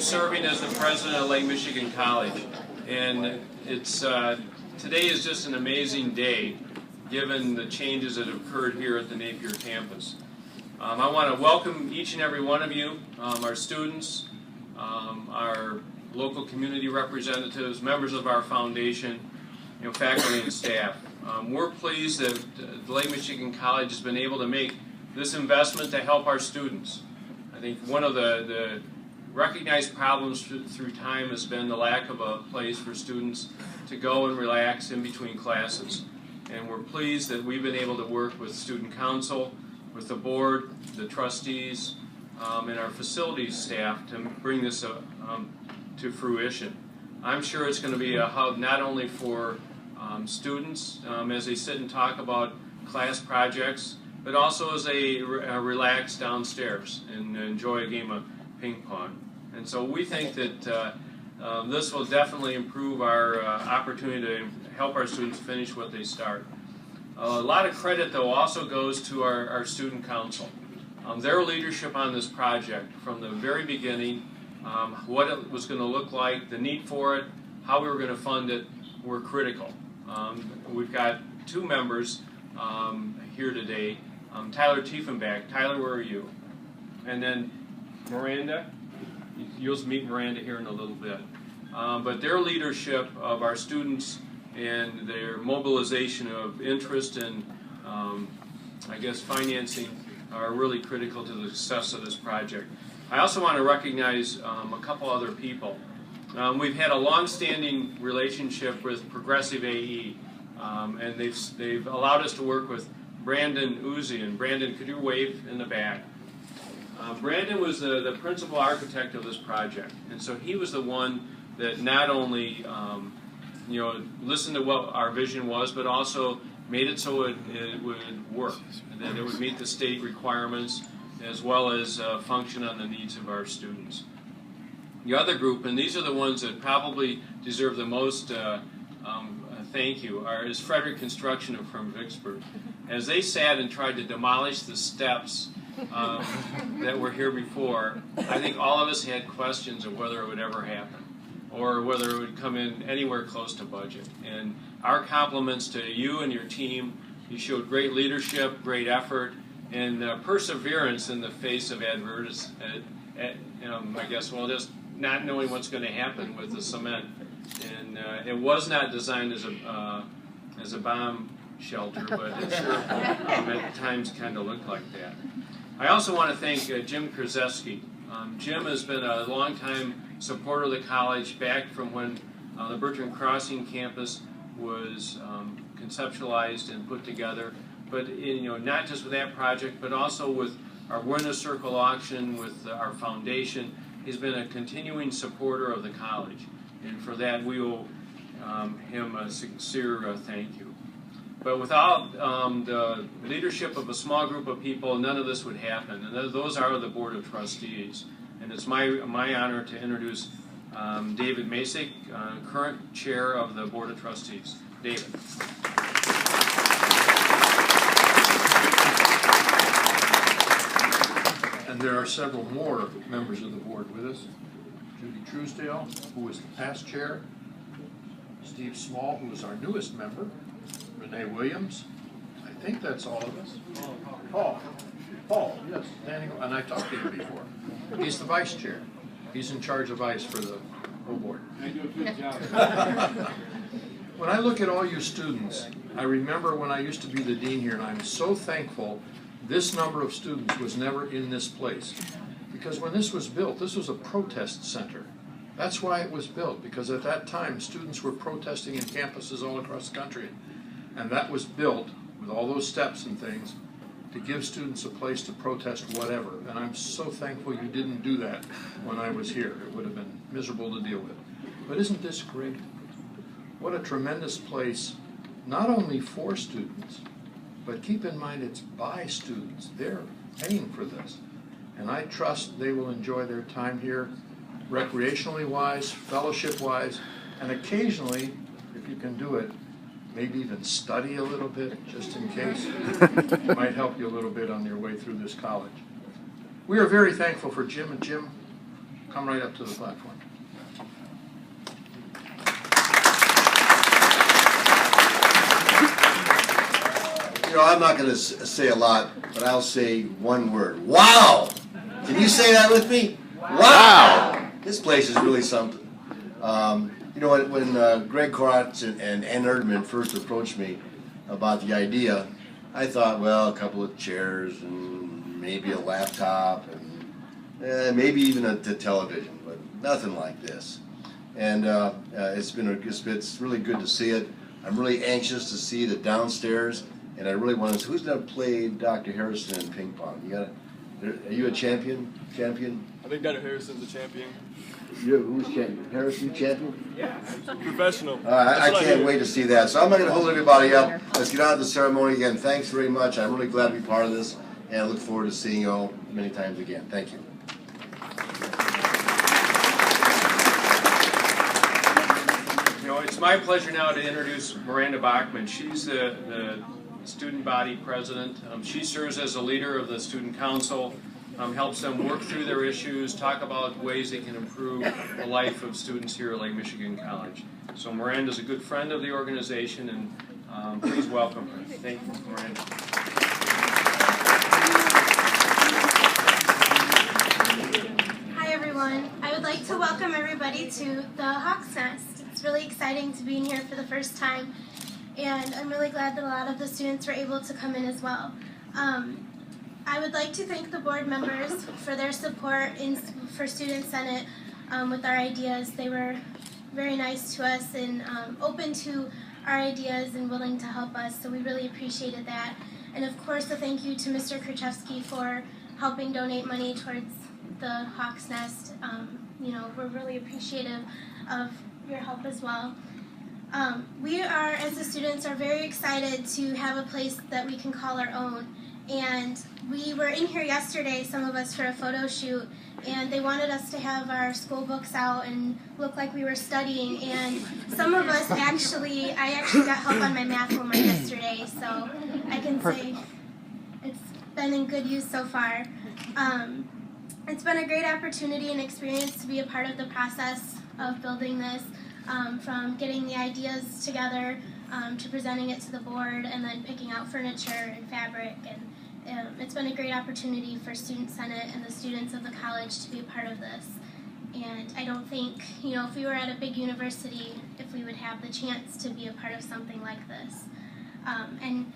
serving as the president of Lake Michigan College, and today is just an amazing day given the changes that have occurred here at the Napier campus. I want to welcome each and every one of you, our students, our local community representatives, members of our foundation, faculty and staff. We're pleased that Lake Michigan College has been able to make this investment to help our students. I think one of the recognized problems through time has been the lack of a place for students to go and relax in between classes. And we're pleased that we've been able to work with student council, with the board, the trustees, and our facilities staff to bring this to fruition. I'm sure it's going to be a hub not only for students as they sit and talk about class projects, but also as they relax downstairs and enjoy a game of ping pong. And so we think that this will definitely improve our opportunity to help our students finish what they start. A lot of credit, though, also goes to our student council. Their leadership on this project from the very beginning, what it was going to look like, the need for it, how we were going to fund it, were critical. We've got two members here today. Tyler Tiefenbach. Tyler, where are you? And then Miranda. You'll meet Miranda here in a little bit. But their leadership of our students and their mobilization of interest and, I guess, financing are really critical to the success of this project. I also want to recognize a couple other people. We've had a long-standing relationship with Progressive AE, and they've allowed us to work with Brandon Uzi. And Brandon, could you wave in the back? Brandon was the principal architect of this project, and so he was the one that not only listened to what our vision was, but also made it so it would work, and that it would meet the state requirements as well as function on the needs of our students. The other group, and these are the ones that probably deserve the most thank you, is Frederick Construction from Vicksburg. As they sat and tried to demolish the steps that were here before, I think all of us had questions of whether it would ever happen or whether it would come in anywhere close to budget. And our compliments to you and your team. You showed great leadership, great effort, and perseverance in the face of adversity. I guess, well, just not knowing what's going to happen with the cement. And it was not designed as a bomb shelter, but it sure at times kind of looked like that. I also want to thank Jim Krzeski. Jim has been a longtime supporter of the college back from when the Bertrand Crossing campus was conceptualized and put together. But not just with that project, but also with our Winner Circle auction, with our foundation. He's been a continuing supporter of the college, and for that we owe him a sincere thank you. But without the leadership of a small group of people, none of this would happen. And those are the Board of Trustees. And it's my honor to introduce David Masick, current chair of the Board of Trustees. David. And there are several more members of the board with us. Judy Truesdale, who is the past chair. Steve Small, who is our newest member. Renee Williams. I think that's all of us. Paul, yes, standing, and I talked to him before. He's the vice chair. He's in charge of ICE for the whole board. I do a good job. When I look at all you students, I remember when I used to be the dean here, and I'm so thankful this number of students was never in this place. Because when this was built, this was a protest center. That's why it was built, because at that time students were protesting in campuses all across the country. And that was built with all those steps and things to give students a place to protest whatever. And I'm so thankful you didn't do that when I was here. It would have been miserable to deal with. But isn't this great? What a tremendous place, not only for students, but keep in mind it's by students. They're paying for this. And I trust they will enjoy their time here, recreationally wise, fellowship wise, and occasionally, if you can do it, maybe even study a little bit, just in case. It might help you a little bit on your way through this college. We are very thankful for Jim. And Jim, come right up to the platform. You know, I'm not going to say a lot, but I'll say one word. Wow! Can you say that with me? Wow! This place is really something. You know, when Greg Koratz and Ann Erdman first approached me about the idea, I thought, well, a couple of chairs and maybe a laptop and maybe even a television, but nothing like this. And it's really good to see it. I'm really anxious to see the downstairs, and I really want to. Who's going to play Dr. Harrison in ping pong? Are you a champion? I think Dr. Harrison's a champion. Who's champion? Harrison champion? Yeah. Professional. I can't wait to see that. So I'm not going to hold everybody up. Let's get on to the ceremony again. Thanks very much. I'm really glad to be part of this, and I look forward to seeing you all many times again. Thank you. You know, it's my pleasure now to introduce Miranda Bachman. She's the student body president. She serves as a leader of the student council, helps them work through their issues, talk about ways they can improve the life of students here at Lake Michigan College. So Miranda's a good friend of the organization, and please welcome her. Thank you, Miranda. Hi everyone. I would like to welcome everybody to the Hawk's Nest. It's really exciting to be in here for the first time, and I'm really glad that a lot of the students were able to come in as well. I would like to thank the board members for their support for Student Senate with our ideas. They were very nice to us and open to our ideas and willing to help us, so we really appreciated that. And of course, a thank you to Mr. Krzyzewski for helping donate money towards the Hawk's Nest. You know, we're really appreciative of your help as well. We are, as the students, are very excited to have a place that we can call our own. And we were in here yesterday, some of us, for a photo shoot, and they wanted us to have our school books out and look like we were studying. And some of us I actually got help on my math homework yesterday, so I can say it's been in good use so far. It's been a great opportunity and experience to be a part of the process of building this, from getting the ideas together to presenting it to the board and then picking out furniture and fabric. And it's been a great opportunity for Student Senate and the students of the college to be a part of this. And I don't think, you know, if we were at a big university, if we would have the chance to be a part of something like this. And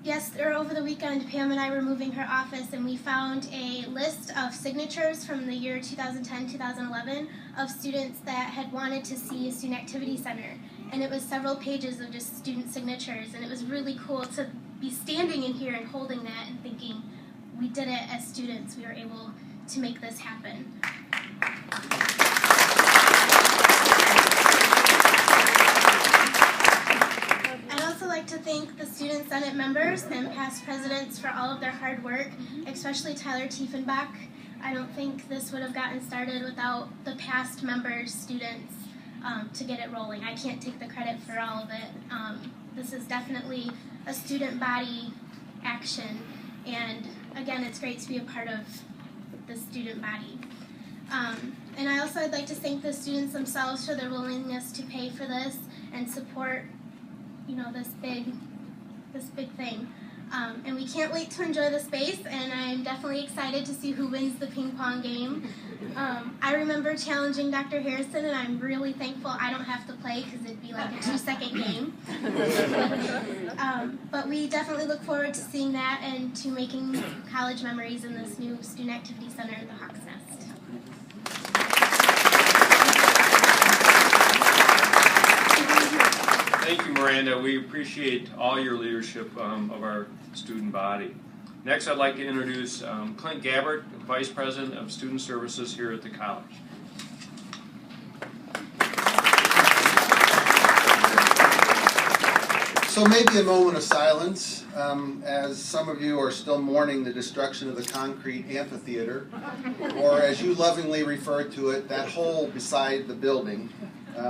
yes, over the weekend, Pam and I were moving her office, and we found a list of signatures from the year 2010-2011 of students that had wanted to see a student activity center. And it was several pages of just student signatures, and it was really cool to be standing in here and holding that and thinking, we did it as students. We were able to make this happen. I'd also like to thank the Student Senate members and past presidents for all of their hard work, especially Tyler Tiefenbach. I don't think this would have gotten started without the past members, students, to get it rolling. I can't take the credit for all of it. This is definitely a student body action, and again, it's great to be a part of the student body. And I'd like to thank the students themselves for their willingness to pay for this and support, you know, this big thing. And we can't wait to enjoy the space, and I'm definitely excited to see who wins the ping pong game. I remember challenging Dr. Harrison, and I'm really thankful I don't have to play because it'd be like a 2-second game. But we definitely look forward to seeing that and to making college memories in this new Student Activity Center at the Hawk's Nest. Thank you, Miranda. We appreciate all your leadership of our student body. Next, I'd like to introduce Clint Gabbard, Vice President of Student Services here at the college. So maybe a moment of silence, as some of you are still mourning the destruction of the concrete amphitheater, or as you lovingly refer to it, that hole beside the building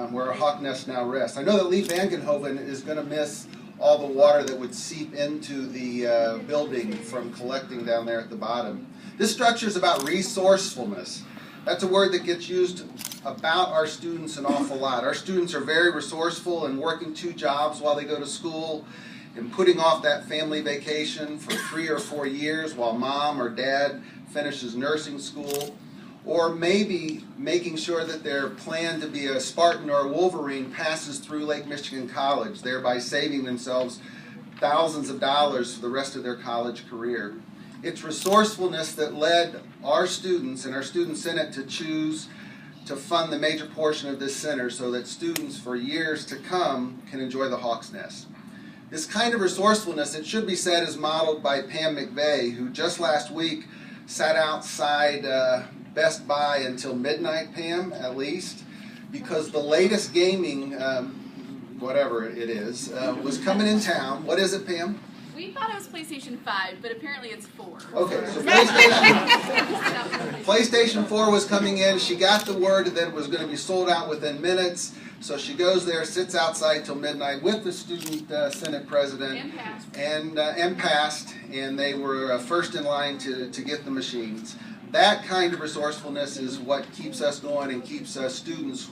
where our hawk nest now rests. I know that Lee Vangenhoven is going to miss all the water that would seep into the building from collecting down there at the bottom. This structure is about resourcefulness. That's a word that gets used about our students an awful lot. Our students are very resourceful and working 2 jobs while they go to school and putting off that family vacation for 3 or 4 years while mom or dad finishes nursing school, or maybe making sure that their plan to be a Spartan or a Wolverine passes through Lake Michigan College, thereby saving themselves thousands of dollars for the rest of their college career. It's resourcefulness that led our students and our student senate to choose to fund the major portion of this center so that students for years to come can enjoy the Hawk's Nest. This kind of resourcefulness, it should be said, is modeled by Pam McVeigh, who just last week sat outside Best Buy until midnight, Pam, at least, because the latest gaming, whatever it is, was coming in town. What is it, Pam? We thought it was PlayStation 5, but apparently it's 4. Okay, so PlayStation 4 was coming in. She got the word that it was going to be sold out within minutes. So she goes there, sits outside till midnight with the student senate president, and passed, and they were first in line to get the machines. That kind of resourcefulness is what keeps us going and keeps students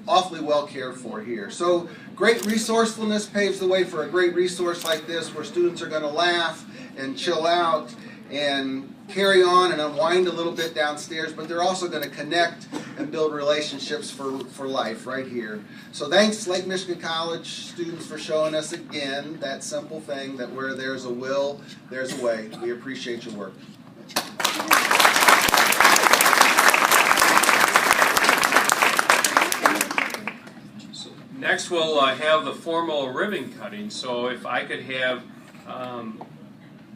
awfully well cared for here. So great resourcefulness paves the way for a great resource like this, where students are going to laugh and chill out and carry on and unwind a little bit downstairs, but they're also going to connect and build relationships for life right here. So thanks, Lake Michigan College students, for showing us again that simple thing that where there's a will, there's a way. We appreciate your work. Next, we'll have the formal ribbon cutting. So if I could have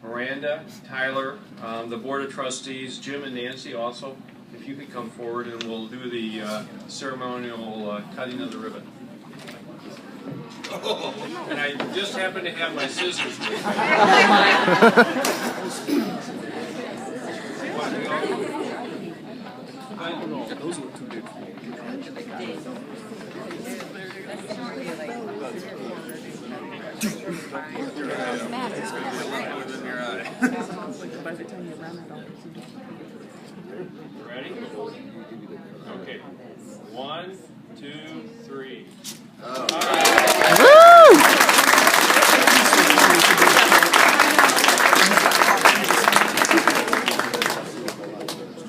Miranda, Tyler, the Board of Trustees, Jim and Nancy also, if you could come forward, and we'll do the ceremonial cutting of the ribbon. And I just happen to have my scissors with me. Those look too big for me. Ready? Okay. 1, 2, 3. All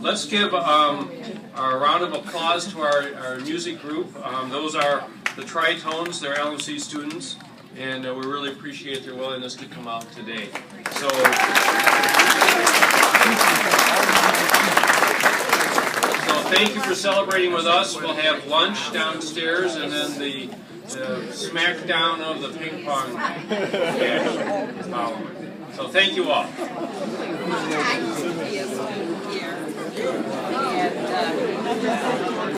Let's give a round of applause to our music group. Those are the Tritones. They're LMC students, and we really appreciate their willingness to come out today. So thank you for celebrating with us. We'll have lunch downstairs, and then the smackdown of the ping pong match following. So thank you all.